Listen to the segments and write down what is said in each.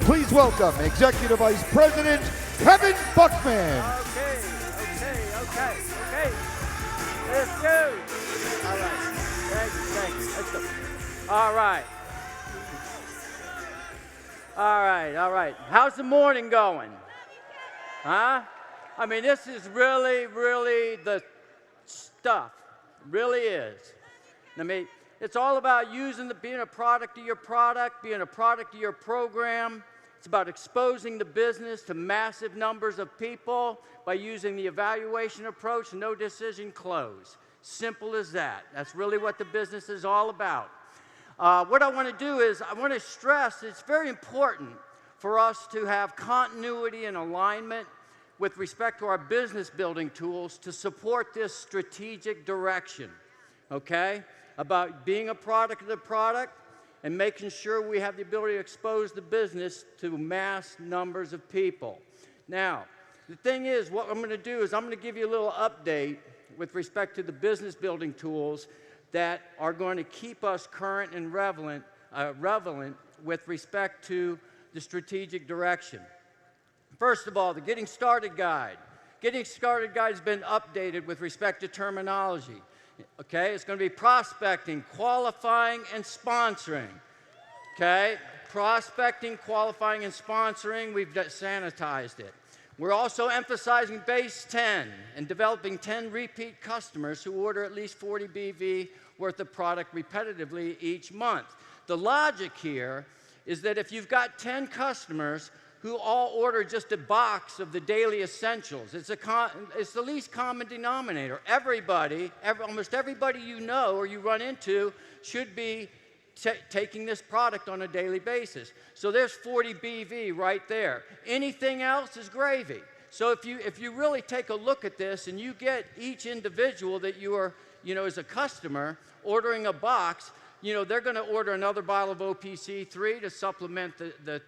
Please welcome Executive Vice President Kevin Buckman. Okay. Let's go. All right. Thank you. Let's go. All right. How's the morning going? Huh? I mean, this is really the stuff. Really is. I mean, it's all about being a product of your product, being a product of your program. It's about exposing the business to massive numbers of people by using the evaluation approach, no decision, close. Simple as that. That's really what the business is all about. What I want to do is I want to stress it's very important for us to have continuity and alignment with respect to our business building tools to support this strategic direction, okay? About being a product of the product and making sure we have the ability to expose the business to mass numbers of people. Now, the thing is, what I'm going to do is I'm going to give you a little update with respect to the business building tools that are going to keep us current and relevant with respect to the strategic direction. First of all, the Getting Started Guide. Getting Started Guide has been updated with respect to terminology. Okay, it's going to be prospecting, qualifying, and sponsoring. Okay, prospecting, qualifying, and sponsoring, we've sanitized it. We're also emphasizing base 10 and developing 10 repeat customers who order at least 40 BV worth of product repetitively each month. The logic here is that if you've got 10 customers who all order just a box of the daily essentials, it's the least common denominator. Almost everybody you know or you run into should be taking this product on a daily basis. So there's 40 BV right there. Anything else is gravy. So if you really take a look at this and you get each individual that you are, as a customer ordering a box, they're going to order another bottle of OPC3 to supplement the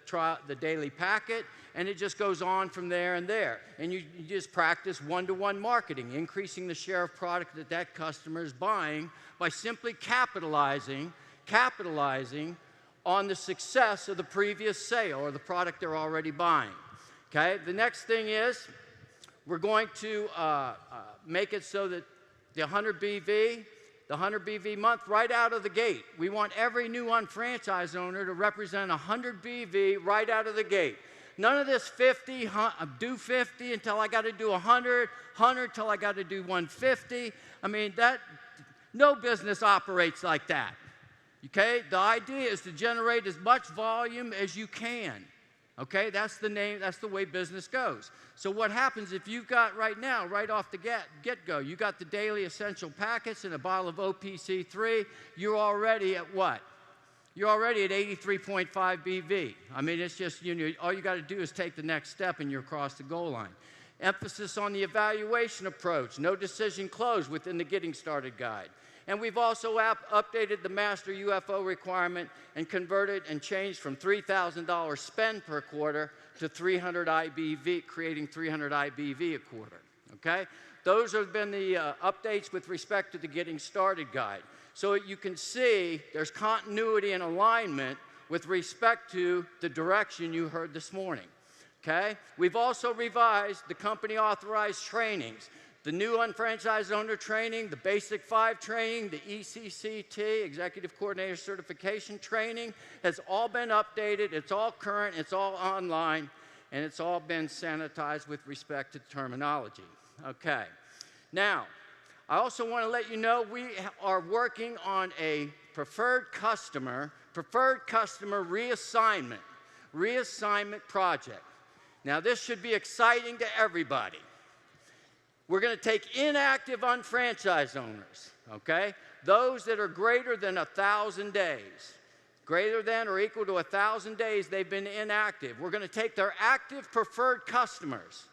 daily packet, and it just goes on from there and there. And you just practice one-to-one marketing, increasing the share of product that customer is buying by simply capitalizing on the success of the previous sale or the product they're already buying. Okay? The next thing is we're going to make it so that the 100 BV month right out of the gate. We want every new unfranchised owner to represent 100 BV right out of the gate. None of this 50, do 50 until I got to do 100, 100 until I got to do 150. I mean, no business operates like that. Okay? The idea is to generate as much volume as you can. Okay? That's the way business goes. So what happens if you've got right now, right off the get-go, you got the daily essential packets and a bottle of OPC3, you're already at what? You're already at 83.5 BV. I mean, it's just, all you got to do is take the next step and you're across the goal line. Emphasis on the evaluation approach, no decision closed within the Getting Started Guide. And we've also updated the master UFO requirement and converted and changed from $3,000 spend per quarter to 300 IBV, creating 300 IBV a quarter, okay? Those have been the updates with respect to the Getting Started Guide. So you can see there's continuity and alignment with respect to the direction you heard this morning, okay? We've also revised the company authorized trainings. The new unfranchised owner training, the Basic 5 training, the ECCT, Executive Coordinator Certification training, has all been updated. It's all current, it's all online, and it's all been sanitized with respect to terminology. Okay. Now, I also want to let you know we are working on a preferred customer reassignment project. Now, this should be exciting to everybody. We're going to take inactive unfranchised owners, okay? Those that are greater than 1,000 days. Greater than or equal to 1,000 days they've been inactive. We're going to take their active preferred customers.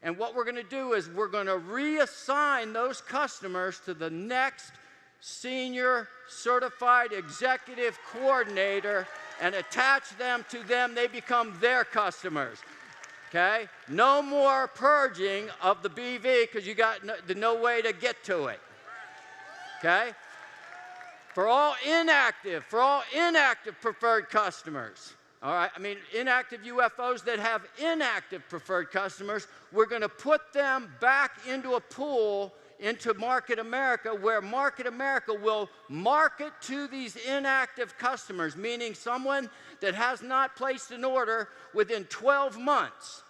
And what we're going to do is we're going to reassign those customers to the next senior certified executive coordinator and attach them to them. They become their customers. Okay? No more purging of the BV because you got no way to get to it. Okay? For all inactive preferred customers, All right, I mean, inactive UFOs that have inactive preferred customers, we're going to put them back into a pool into Market America, where Market America will market to these inactive customers, meaning someone that has not placed an order within 12 months.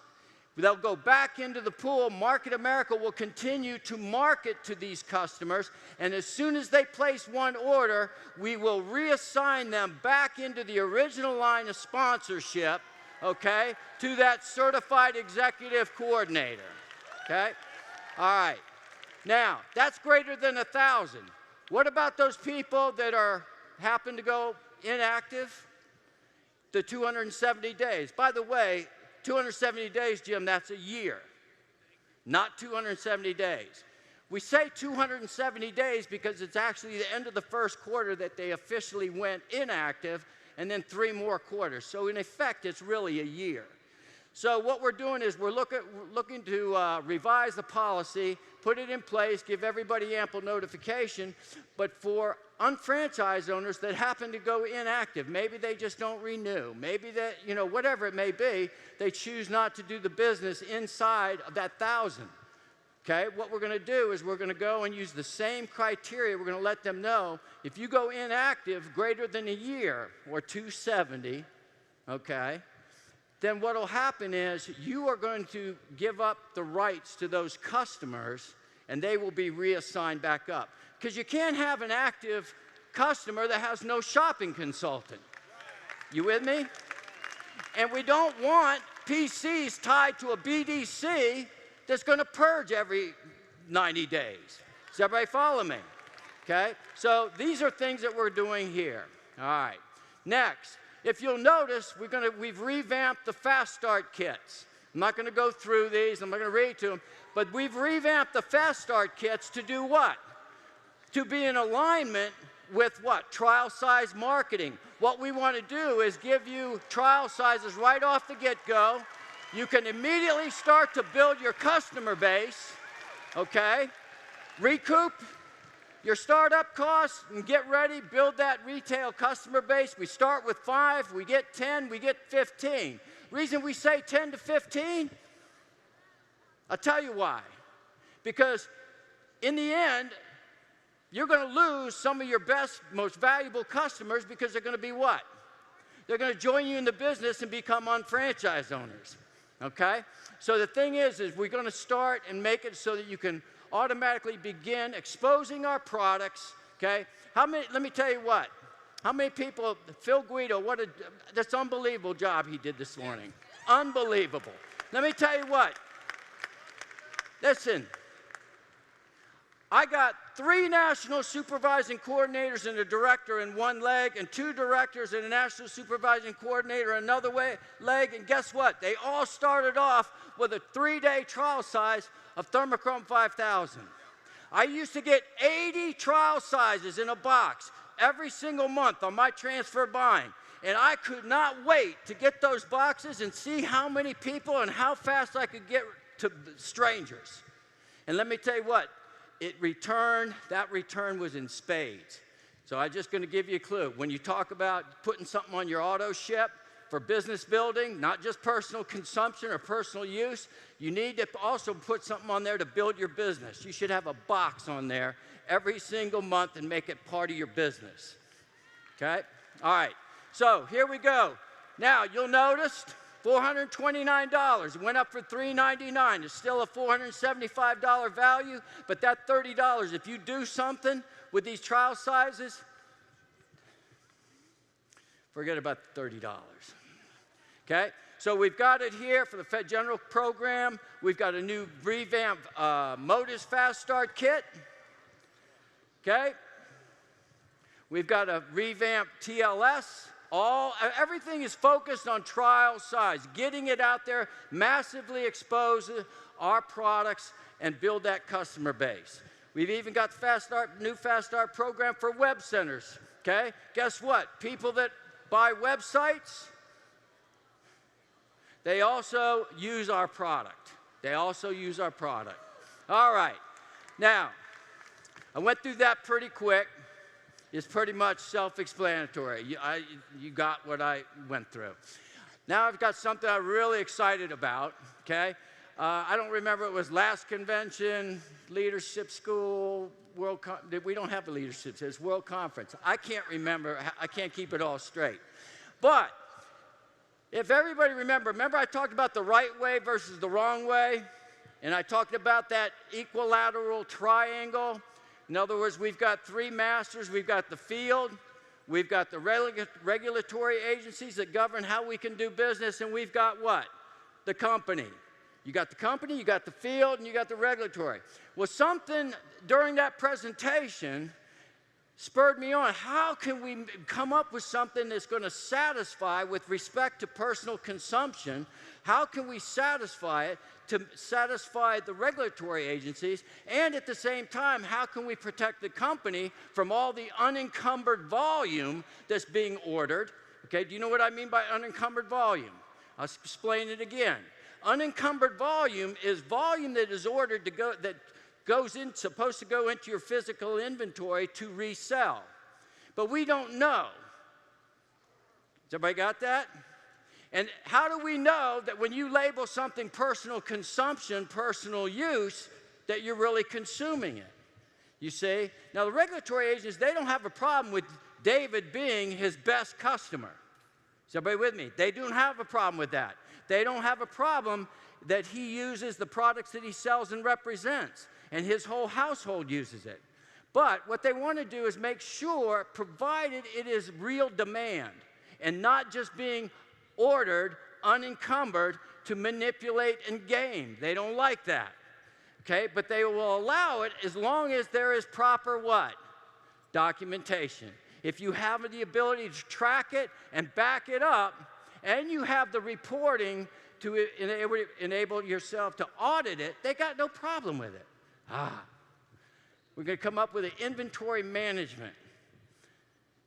They'll go back into the pool. Market America will continue to market to these customers, and as soon as they place one order, we will reassign them back into the original line of sponsorship, okay, to that certified executive coordinator, okay? All right. Now, that's greater than 1,000. What about those people that happen to go inactive? The 270 days. By the way, 270 days, Jim, that's a year, not 270 days. We say 270 days because it's actually the end of the first quarter that they officially went inactive, and then 3 more quarters. So in effect, it's really a year. So what we're doing is we're looking to revise the policy, put it in place, give everybody ample notification, but for unfranchised owners that happen to go inactive, maybe they just don't renew, maybe that, you know, whatever it may be, they choose not to do the business inside of that 1,000. Okay, what we're going to do is we're going to go and use the same criteria. We're going to let them know if you go inactive greater than a year or 270, okay, then what will happen is you are going to give up the rights to those customers, and they will be reassigned back up. Because you can't have an active customer that has no shopping consultant. You with me? And we don't want PCs tied to a BDC that's going to purge every 90 days. Does everybody follow me? Okay? So these are things that we're doing here. All right. Next. If you'll notice, we've revamped the Fast Start kits. I'm not going to go through these. I'm not going to read to them. But we've revamped the Fast Start kits to do what? To be in alignment with what? Trial size marketing. What we want to do is give you trial sizes right off the get-go. You can immediately start to build your customer base, okay? Recoup your startup costs and get ready, build that retail customer base. We start with 5, we get 10, we get 15. Reason we say 10 to 15? I'll tell you why. Because in the end, you're going to lose some of your best, most valuable customers because they're going to be what? They're going to join you in the business and become unfranchised owners, okay? So the thing is we're going to start and make it so that you can automatically begin exposing our products, okay? Let me tell you what. How many people, Phil Guido, that's unbelievable job he did this morning. Unbelievable. Let me tell you what. Listen, I got 3 national supervising coordinators and a director in one leg, and 2 directors and a national supervising coordinator another leg, and guess what? They all started off with a 3-day trial size of Thermochrome 5000. I used to get 80 trial sizes in a box every single month on my transfer buying, and I could not wait to get those boxes and see how many people and how fast I could get to strangers. And let me tell you what, that return was in spades. So I'm just going to give you a clue. When you talk about putting something on your auto ship for business building, not just personal consumption or personal use, you need to also put something on there to build your business. You should have a box on there every single month and make it part of your business. Okay? All right. So here we go. Now, you'll notice $429. It went up for $399. It's still a $475 value, but that $30, if you do something with these trial sizes, forget about the $30. Okay? So we've got it here for the Fed General program. We've got a new revamped Modus Fast Start kit. Okay? We've got a revamped TLS. Everything is focused on trial size, getting it out there, massively expose our products, and build that customer base. We've even got the new Fast Start program for web centers. Okay? Guess what? People that buy websites, they also use our product. All right. Now, I went through that pretty quick. is pretty much self-explanatory. You got what I went through. Now I've got something I'm really excited about, okay? I don't remember, it was last convention, leadership school, we don't have the leadership, it's World Conference. I can't remember, I can't keep it all straight. But if everybody remember I talked about the right way versus the wrong way, and I talked about that equilateral triangle. In other words, we've got three masters. We've got the field, we've got the regulatory agencies that govern how we can do business, and we've got what? The company. You got the company, you got the field, and you got the regulatory. Well, something during that presentation spurred me on. How can we come up with something that's going to satisfy with respect to personal consumption? How can we satisfy it to satisfy the regulatory agencies? And at the same time, how can we protect the company from all the unencumbered volume that's being ordered? Okay, do you know what I mean by unencumbered volume? I'll explain it again. Unencumbered volume is volume that is ordered to go, that goes in, supposed to go into your physical inventory to resell. But we don't know. Has everybody got that? And how do we know that when you label something personal consumption, personal use, that you're really consuming it? You see? Now, the regulatory agencies, they don't have a problem with David being his best customer. Is everybody with me? They don't have a problem with that. They don't have a problem that he uses the products that he sells and represents, and his whole household uses it. But what they want to do is make sure, provided it is real demand, and not just being ordered, unencumbered, to manipulate and game. They don't like that, okay? But they will allow it as long as there is proper what? Documentation. If you have the ability to track it and back it up, and you have the reporting to enable yourself to audit it, they got no problem with it. We're going to come up with an inventory management.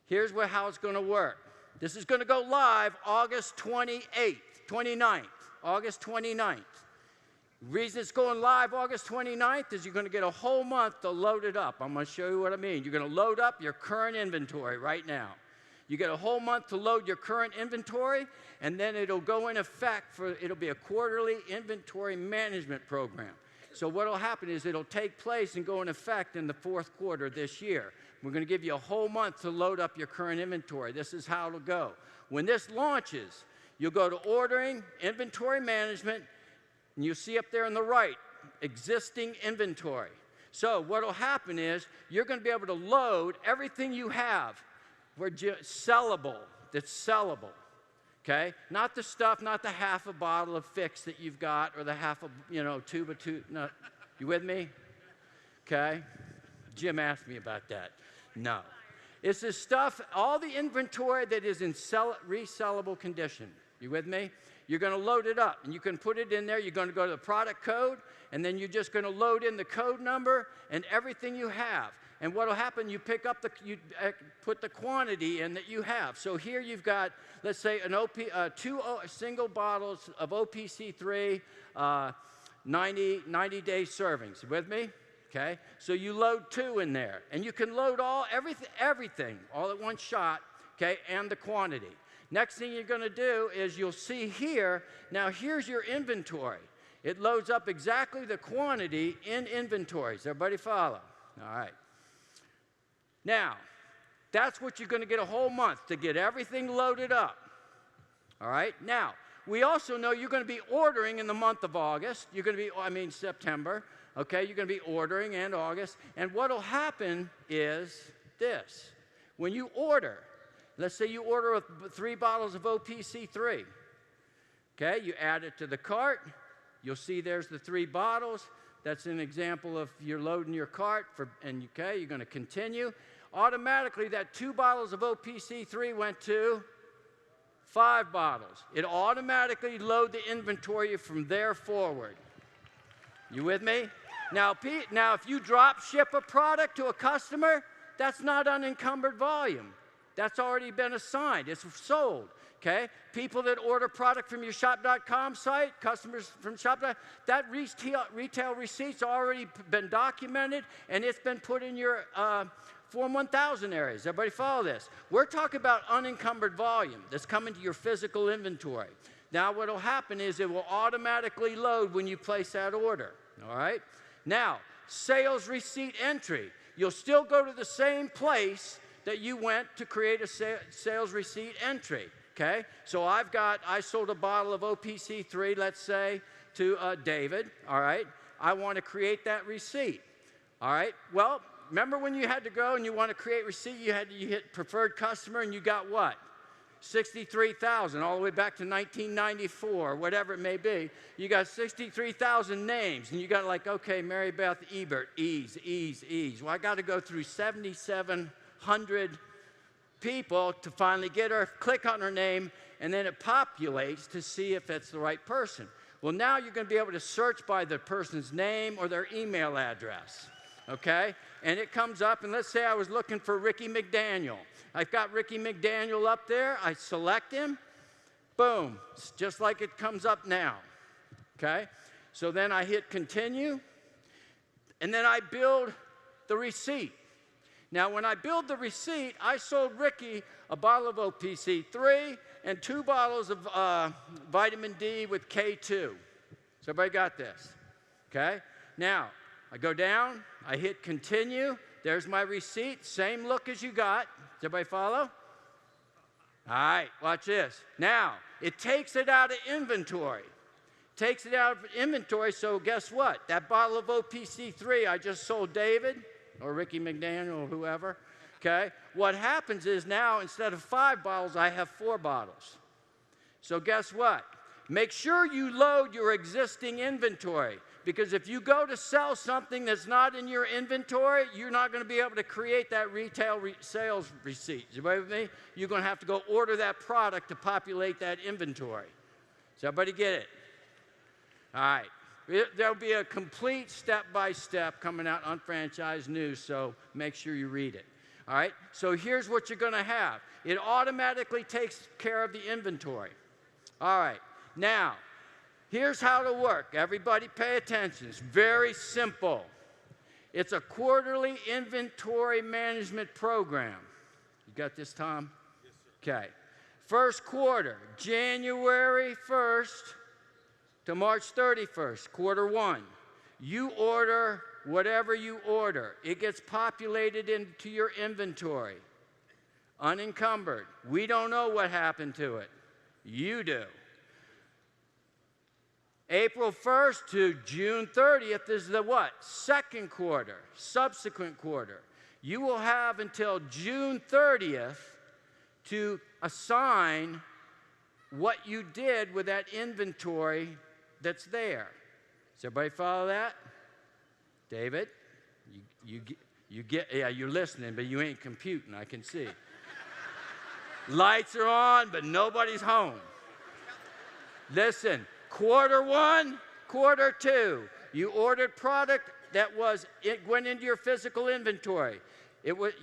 Here's how it's going to work. This is going to go live August 29th, August 29th. The reason it's going live August 29th is you're going to get a whole month to load it up. I'm going to show you what I mean. You're going to load up your current inventory right now. You get a whole month to load your current inventory, and then it'll go in effect it'll be a quarterly inventory management program. So what will happen is it'll take place and go in effect in the fourth quarter this year. We're going to give you a whole month to load up your current inventory. This is how it'll go. When this launches, you'll go to ordering, inventory management, and you'll see up there on the right, existing inventory. So what will happen is you're going to be able to load everything you have sellable, that's sellable. Okay? Not the stuff, not the half a bottle of Fix that you've got, or the half a, tube of two. No. You with me? Okay? Jim asked me about that. No. It's the stuff, all the inventory that is in resellable condition. You with me? You're going to load it up, and you can put it in there. You're going to go to the product code, and then you're just going to load in the code number and everything you have. And what will happen, you pick up you put the quantity in that you have. So here you've got, let's say, two single bottles of OPC3, 90-day servings. You with me? Okay. So you load 2 in there, and you can load everything all at one shot. Okay, and the quantity. Next thing you're going to do is you'll see here. Now here's your inventory. It loads up exactly the quantity in inventories. Everybody follow? All right. Now, that's what you're going to get a whole month to get everything loaded up. All right? Now, we also know you're going to be ordering in the month of August. You're going to be, September. Okay? You're going to be ordering in August. And what will happen is this. When you order, let's say you order 3 bottles of OPC3. Okay? You add it to the cart. You'll see there's the 3 bottles. That's an example of you're loading your cart, you're going to continue. Automatically, that 2 bottles of OPC3 went to 5 bottles. It automatically load the inventory from there forward. You with me? Now, if you drop ship a product to a customer, that's not unencumbered volume. That's already been assigned. It's sold. Okay? People that order product from your shop.com site, customers from shop.com, that retail receipt's already been documented, and it's been put in your Form 1000 areas. Everybody follow this? We're talking about unencumbered volume that's coming to your physical inventory. Now, what will happen is it will automatically load when you place that order, all right? Now, sales receipt entry. You'll still go to the same place that you went to create a sales receipt entry, okay? So I sold a bottle of OPC3, let's say, to David, all right? I want to create that receipt, all right? Well, remember when you had to go and you want to create receipt, you hit preferred customer and you got what? 63,000, all the way back to 1994, whatever it may be. You got 63,000 names, and you got like, okay, Mary Beth Ebert, ease. Well, I got to go through 7,700 people to finally get her, click on her name, and then it populates to see if it's the right person. Well, now you're going to be able to search by the person's name or their email address, okay? And it comes up, and let's say I was looking for Ricky McDaniel. I've got Ricky McDaniel up there. I select him. Boom. It's just like it comes up now. Okay? So then I hit continue. And then I build the receipt. Now, when I build the receipt, I sold Ricky a bottle of OPC3 and 2 bottles of vitamin D with K2. So everybody got this? Okay? Now, I go down. I hit continue. There's my receipt. Same look as you got. Does everybody follow? All right, watch this. Now, it takes it out of inventory. Takes it out of inventory, so guess what? That bottle of OPC3 I just sold David, or Ricky McDaniel, or whoever, okay? What happens is now, instead of 5 bottles, I have 4 bottles. So guess what? Make sure you load your existing inventory. Because if you go to sell something that's not in your inventory, you're not going to be able to create that retail sales receipt. Is everybody with me? You're going to have to go order that product to populate that inventory. Does everybody get it? All right. There'll be a complete step-by-step coming out on Franchise News, so make sure you read it. All right? So here's what you're going to have. It automatically takes care of the inventory. All right. Now, here's how it'll work. Everybody pay attention. It's very simple. It's a quarterly inventory management program. You got this, Tom? Yes, sir. Okay. First quarter, January 1st to March 31st, quarter 1. You order whatever you order. It gets populated into your inventory, unencumbered. We don't know what happened to it. You do. April 1st to June 30th is the what? Second quarter, subsequent quarter. You will have until June 30th to assign what you did with that inventory that's there. Does everybody follow that? David? You get, yeah, you're listening, but you ain't computing, I can see. Lights are on, but nobody's home. Listen. Quarter 1, quarter 2, you ordered product that it went into your physical inventory.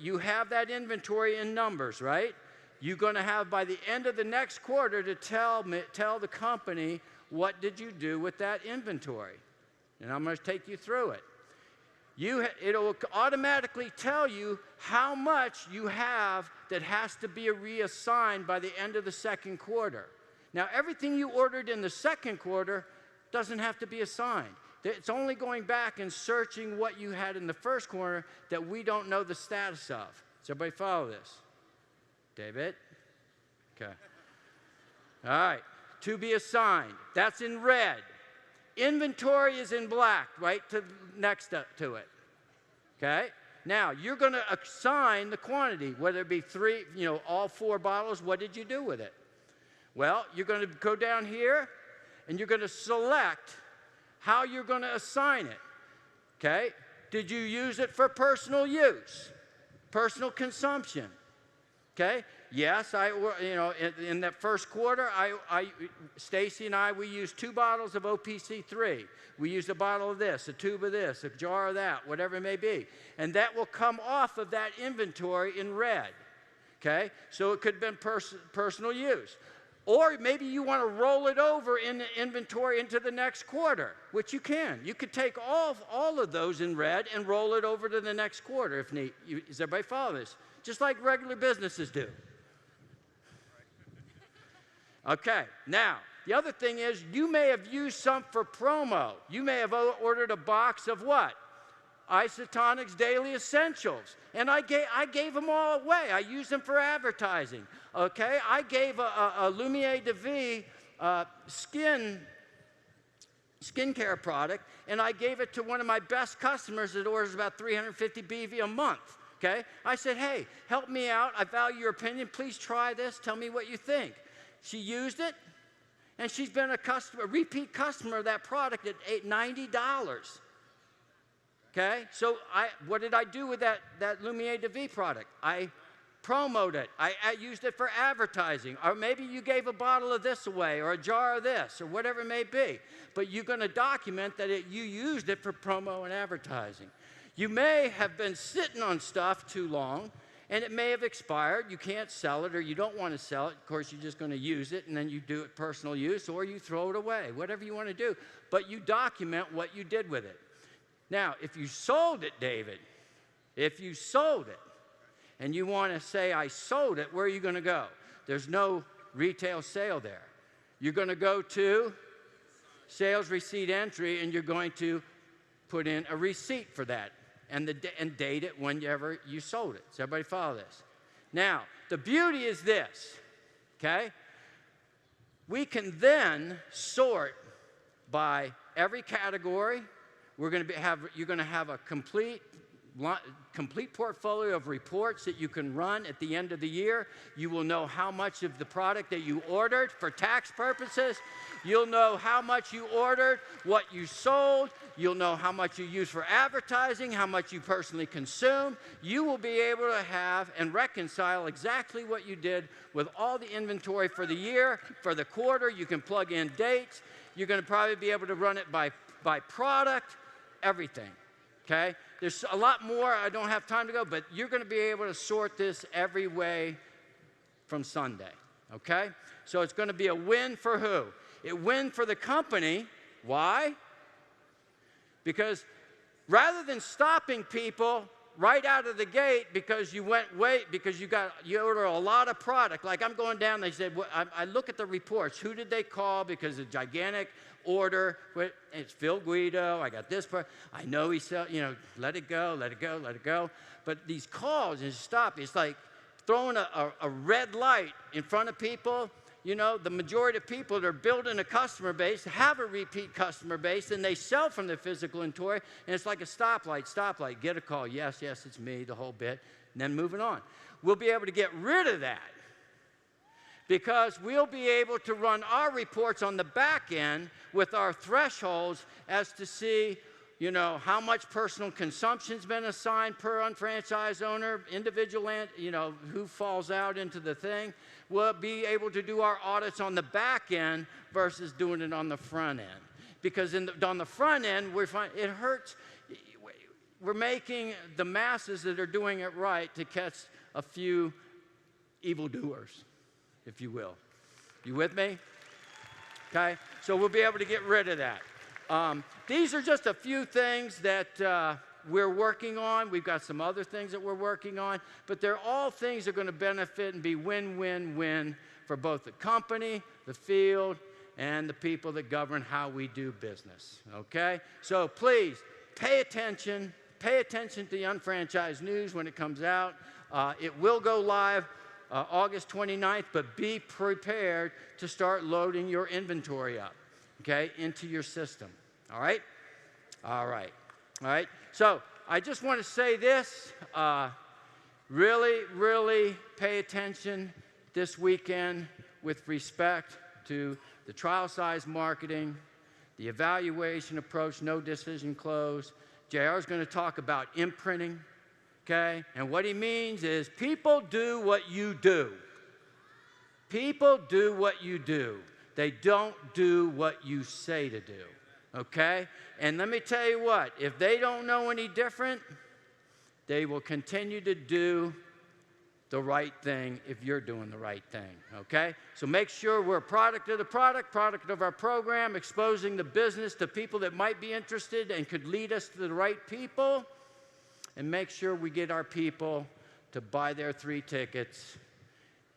You have that inventory in numbers, right? You're going to have by the end of the next quarter to tell the company what did you do with that inventory. And I'm going to take you through it. It'll automatically tell you how much you have that has to be reassigned by the end of the second quarter. Now, everything you ordered in the second quarter doesn't have to be assigned. It's only going back and searching what you had in the first quarter that we don't know the status of. Does everybody follow this? David? Okay. All right. To be assigned. That's in red. Inventory is in black, right next to it. Okay? Now, you're going to assign the quantity, whether it be 3, all 4 bottles. What did you do with it? Well, you're going to go down here, and you're going to select how you're going to assign it, okay? Did you use it for personal use, personal consumption, okay? Yes, in that first quarter, Stacy and I, we used 2 bottles of OPC3. We used a bottle of this, a tube of this, a jar of that, whatever it may be. And that will come off of that inventory in red, okay? So it could have been personal use. Or maybe you want to roll it over in the inventory into the next quarter, which you can. You could take all of those in red and roll it over to the next quarter if need. Does everybody follow this? Just like regular businesses do. Okay, now, the other thing is you may have used some for promo. You may have ordered a box of what? Isotonics Daily Essentials. And I gave them all away. I used them for advertising. Okay, I gave a Lumiere de Vie skincare product, and I gave it to one of my best customers that orders about 350 BV a month. Okay, I said, hey, help me out. I value your opinion. Please try this. Tell me what you think. She used it, and she's been a repeat customer of that product at $90. Okay, so what did I do with that Lumiere de Vie product? I promoted it. I used it for advertising. Or maybe you gave a bottle of this away or a jar of this or whatever it may be. But you're going to document that you used it for promo and advertising. You may have been sitting on stuff too long, and it may have expired. You can't sell it, or you don't want to sell it. Of course, you're just going to use it, and then you do it personal use, or you throw it away, whatever you want to do. But you document what you did with it. Now, if you sold it, David, if you sold it, and you want to say, I sold it, where are you going to go? There's no retail sale there. You're going to go to sales receipt entry, and you're going to put in a receipt for that and date it whenever you sold it. Does everybody follow this? Now, the beauty is this, okay? We can then sort by every category. You're going to have a complete portfolio of reports that you can run at the end of the year. You will know how much of the product that you ordered for tax purposes. You'll know how much you ordered, what you sold. You'll know how much you used for advertising, how much you personally consumed. You will be able to have and reconcile exactly what you did with all the inventory for the year, for the quarter. You can plug in dates. You're going to probably be able to run it by product, everything, okay? There's a lot more. I don't have time to go, but you're going to be able to sort this every way from Sunday, okay? So it's going to be a win for who? A win for the company. Why? Because rather than stopping people right out of the gate because you order a lot of product, like I'm going down, they said, well, I look at the reports. Who did they call? Because a gigantic order, it's Phil Guido, I got this part, I know he said, let it go, let it go, let it go. But these calls and stop, it's like throwing a red light in front of people. The majority of people that are building a customer base have a repeat customer base, and they sell from their physical inventory, and it's like a stoplight, get a call, yes, it's me, the whole bit, and then moving on. We'll be able to get rid of that because we'll be able to run our reports on the back end with our thresholds as to see, how much personal consumption's been assigned per unfranchised owner, individual, who falls out into the thing. We'll be able to do our audits on the back end versus doing it on the front end. Because on the front end, we find it hurts. We're making the masses that are doing it right to catch a few evildoers, if you will. You with me? Okay? So we'll be able to get rid of that. These are just a few things that we're working on. We've got some other things that we're working on, but they're all things that are going to benefit and be win-win-win for both the company, the field, and the people that govern how we do business, okay? So please, pay attention to the Unfranchised News when it comes out. It will go live August 29th, but be prepared to start loading your inventory up, okay, into your system, all right? All right. All right, so I just want to say this, really, really pay attention this weekend with respect to the trial size marketing, the evaluation approach, no decision close. JR is going to talk about imprinting, okay? And what he means is people do what you do. People do what you do. They don't do what you say to do. Okay? And let me tell you what, if they don't know any different, they will continue to do the right thing if you're doing the right thing, okay? So make sure we're a product of the product of our program, exposing the business to people that might be interested and could lead us to the right people, and make sure we get our people to buy their 3 tickets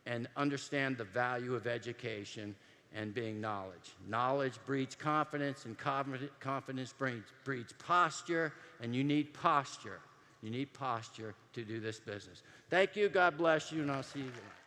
and understand the value of education and being knowledge. Knowledge breeds confidence, and confidence breeds posture, and you need posture. You need posture to do this business. Thank you. God bless you, and I'll see you again.